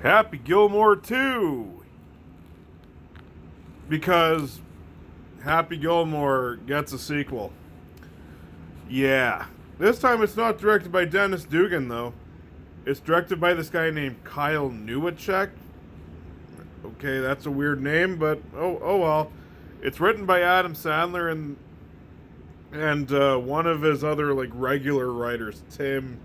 Happy Gilmore 2! Because Happy Gilmore gets a sequel. Yeah. This time it's not directed by Dennis Dugan, though. It's directed by this guy named Kyle Newacek. Okay, that's a weird name, but oh well. It's written by Adam Sandler and one of his other like regular writers, Tim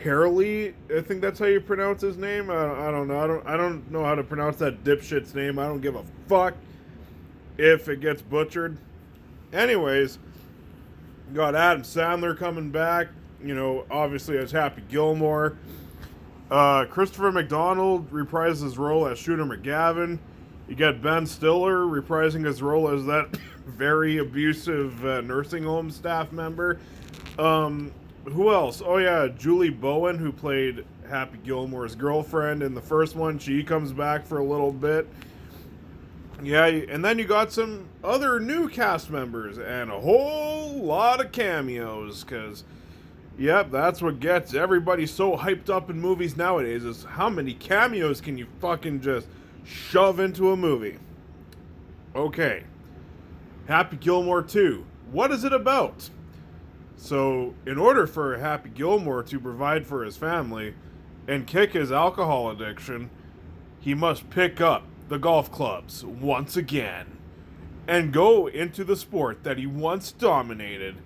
Harley. I think that's how you pronounce his name. I don't know. I don't know how to pronounce that dipshit's name. I don't give a fuck if it gets butchered. Anyways, got Adam Sandler coming back. You know, obviously as Happy Gilmore. Christopher McDonald reprises his role as Shooter McGavin. You get Ben Stiller reprising his role as that very abusive nursing home staff member. Who else? Oh yeah, Julie Bowen, who played Happy Gilmore's girlfriend in the first one. She comes back for a little bit. Yeah, and then you got some other new cast members and a whole lot of cameos, because yep, that's what gets everybody so hyped up in movies nowadays, is how many cameos can you fucking just shove into a movie. Okay, Happy Gilmore 2. What is it about? So, in order for Happy Gilmore to provide for his family and kick his alcohol addiction, he must pick up the golf clubs once again and go into the sport that he once dominated.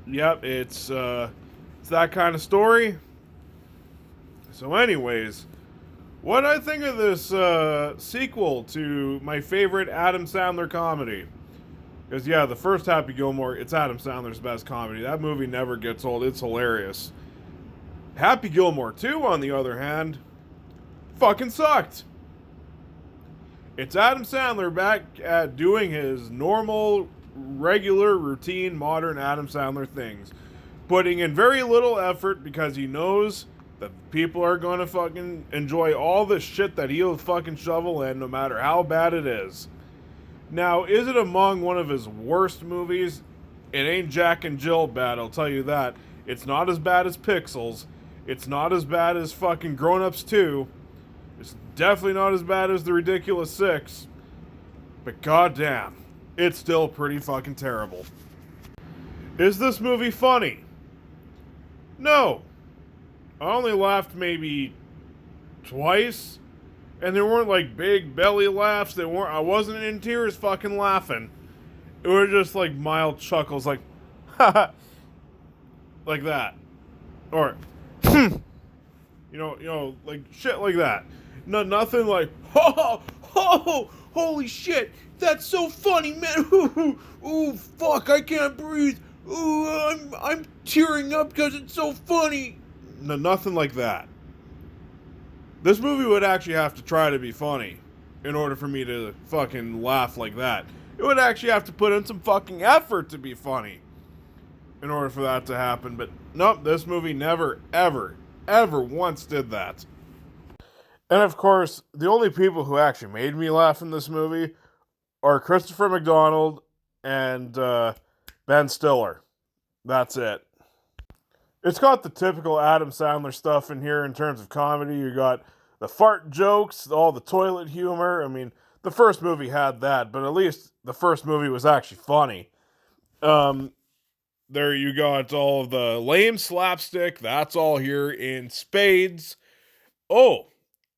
Yep, it's that kind of story. So anyways, what I think of this sequel to my favorite Adam Sandler comedy. Because yeah, the first Happy Gilmore, it's Adam Sandler's best comedy. That movie never gets old. It's hilarious. Happy Gilmore 2, on the other hand, fucking sucked. It's Adam Sandler back at doing his normal, regular, routine, modern Adam Sandler things. Putting in very little effort because he knows that people are going to fucking enjoy all the shit that he'll fucking shovel in, no matter how bad it is. Now, is it among one of his worst movies? It ain't Jack and Jill bad, I'll tell you that. It's not as bad as Pixels. It's not as bad as fucking Grown Ups 2. It's definitely not as bad as The Ridiculous Six. But goddamn, it's still pretty fucking terrible. Is this movie funny? No. I only laughed maybe twice. And they weren't like big belly laughs. I wasn't in tears fucking laughing. It were just like mild chuckles, like, haha, like that. Or, like shit like that. No, nothing like, holy shit, that's so funny, man. Ooh, fuck, I can't breathe. Ooh, I'm tearing up because it's so funny. No, nothing like that. This movie would actually have to try to be funny in order for me to fucking laugh like that. It would actually have to put in some fucking effort to be funny in order for that to happen. But nope, this movie never, ever, ever once did that. And of course, the only people who actually made me laugh in this movie are Christopher McDonald and Ben Stiller. That's it. It's got the typical Adam Sandler stuff in here in terms of comedy. You got the fart jokes, all the toilet humor. I mean, the first movie had that, but at least the first movie was actually funny. There you got all of the lame slapstick. That's all here in spades. Oh,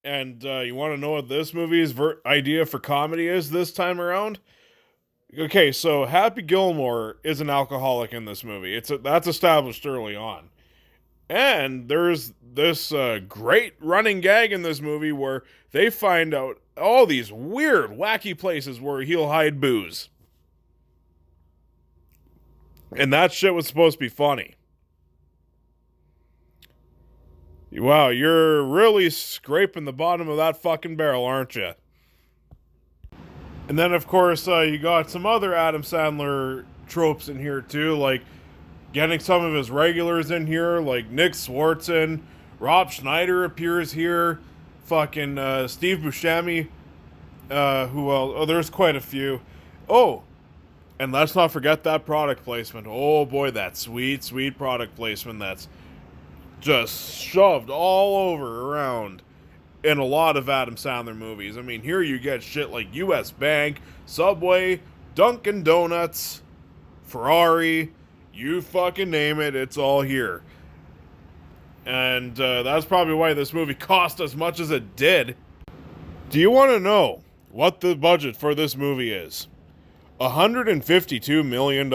and you want to know what this movie's idea for comedy is this time around? Okay, so Happy Gilmore is an alcoholic in this movie. That's established early on. And there's this great running gag in this movie where they find out all these weird, wacky places where he'll hide booze. And that shit was supposed to be funny. Wow, you're really scraping the bottom of that fucking barrel, aren't you? And then, of course, you got some other Adam Sandler tropes in here, too, like getting some of his regulars in here, like Nick Swartzen, Rob Schneider appears here, fucking Steve Buscemi, who else? Oh, there's quite a few. Oh, and let's not forget that product placement. Oh boy, that sweet, sweet product placement that's just shoved all over around. in a lot of Adam Sandler movies. I mean, here you get shit like U.S. Bank, Subway, Dunkin' Donuts, Ferrari, you fucking name it, it's all here. And that's probably why this movie cost as much as it did. Do you want to know what the budget for this movie is? $152 million.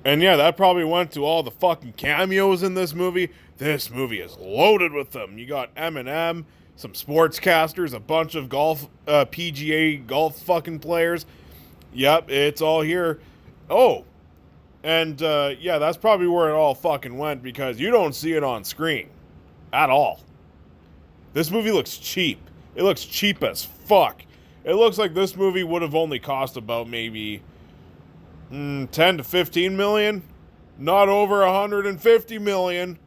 And yeah, that probably went to all the fucking cameos in this movie. This movie is loaded with them. You got Eminem, some sportscasters, a bunch of golf, PGA golf fucking players. Yep, it's all here. Oh, and yeah, that's probably where it all fucking went, because you don't see it on screen at all. This movie looks cheap. It looks cheap as fuck. It looks like this movie would have only cost about maybe 10 to 15 million. Not over 150 million.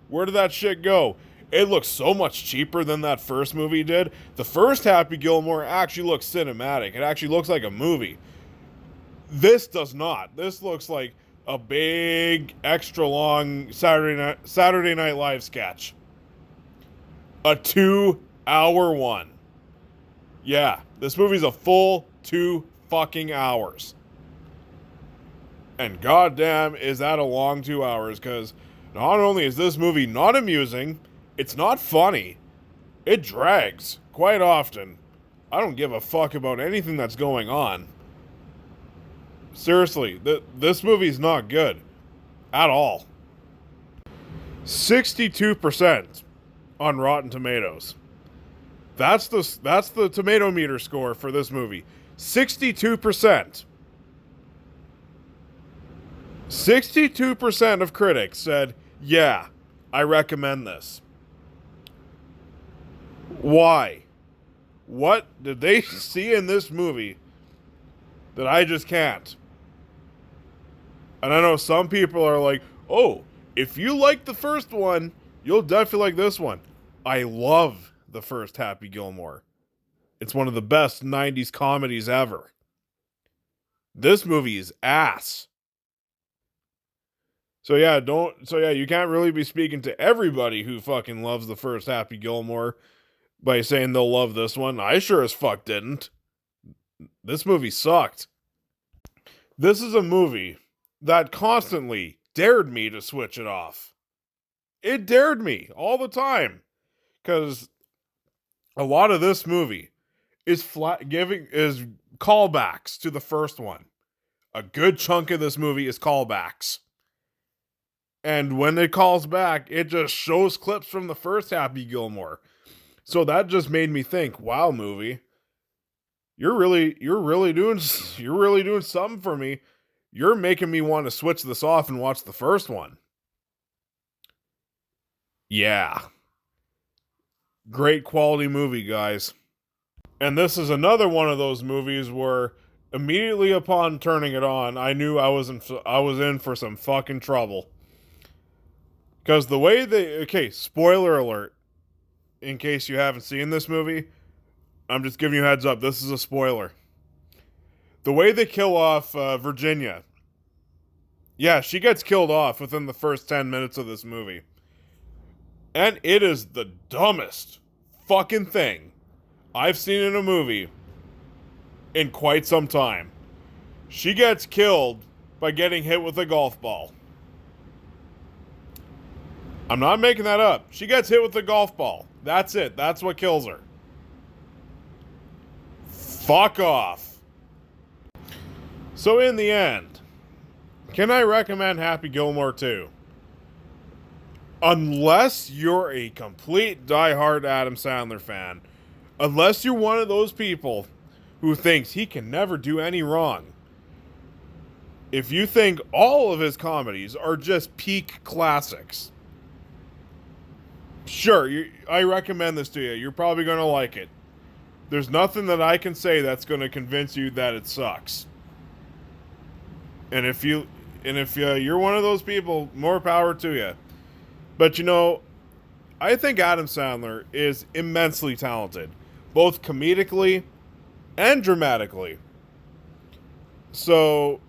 Where did that shit go? It looks so much cheaper than that first movie did. The first Happy Gilmore actually looks cinematic. It actually looks like a movie. This does not. This looks like a big, extra long Saturday Night Live sketch. A 2-hour one. Yeah, this movie's a full 2 fucking hours. And goddamn, is that a long 2 hours, because not only is this movie not amusing, it's not funny. It drags quite often. I don't give a fuck about anything that's going on. Seriously, this movie's not good. At all. 62% on Rotten Tomatoes. That's the tomato meter score for this movie. 62%. 62% of critics said, yeah, I recommend this. Why? What did they see in this movie that I just can't? And I know some people are like, oh, if you like the first one, you'll definitely like this one. I love the first Happy Gilmore. It's one of the best 90s comedies ever. This movie is ass. So yeah, you can't really be speaking to everybody who fucking loves the first Happy Gilmore by saying they'll love this one. I sure as fuck didn't. This movie sucked. This is a movie that constantly dared me to switch it off. It dared me all the time. Because a lot of this movie is is callbacks to the first one. A good chunk of this movie is callbacks. And when it calls back, it just shows clips from the first Happy Gilmore. So that just made me think, wow, movie, you're really doing something for me. You're making me want to switch this off and watch the first one. Yeah. Great quality movie, guys. And this is another one of those movies where immediately upon turning it on, I knew I was in for some fucking trouble. Because the way spoiler alert, in case you haven't seen this movie, I'm just giving you a heads up, this is a spoiler. The way they kill off Virginia, yeah, she gets killed off within the first 10 minutes of this movie. And it is the dumbest fucking thing I've seen in a movie in quite some time. She gets killed by getting hit with a golf ball. I'm not making that up. She gets hit with a golf ball. That's it. That's what kills her. Fuck off. So in the end, can I recommend Happy Gilmore 2? Unless you're a complete diehard Adam Sandler fan. Unless you're one of those people who thinks he can never do any wrong. If you think all of his comedies are just peak classics, sure, I recommend this to you. You're probably going to like it. There's nothing that I can say that's going to convince you that it sucks. And if you're one of those people, more power to you. But I think Adam Sandler is immensely talented, both comedically and dramatically. So,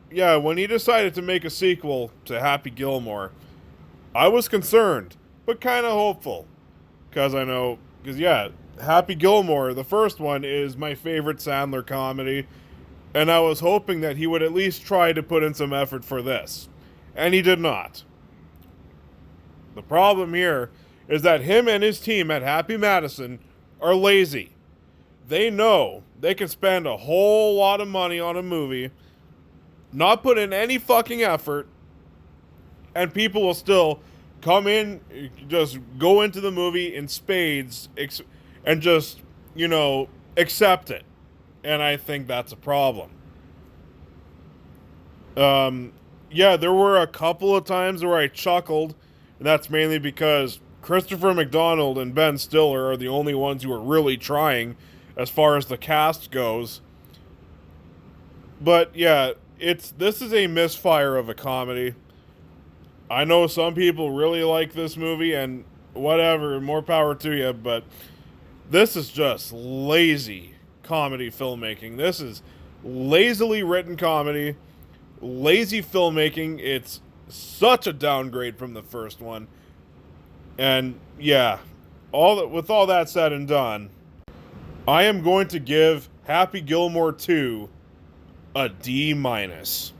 yeah, when he decided to make a sequel to Happy Gilmore, I was concerned, but kind of hopeful. because I know, because yeah, Happy Gilmore, the first one, is my favorite Sandler comedy, and I was hoping that he would at least try to put in some effort for this, and he did not. The problem here is that him and his team at Happy Madison are lazy. They know they can spend a whole lot of money on a movie, not put in any fucking effort, and people will still come in, just go into the movie in spades, and just, accept it. And I think that's a problem. Yeah, there were a couple of times where I chuckled, and that's mainly because Christopher McDonald and Ben Stiller are the only ones who are really trying as far as the cast goes. But yeah, this is a misfire of a comedy. I know some people really like this movie, and whatever, more power to you, but this is just lazy comedy filmmaking. This is lazily written comedy, lazy filmmaking. It's such a downgrade from the first one. And yeah, with all that said and done, I am going to give Happy Gilmore 2 a D minus.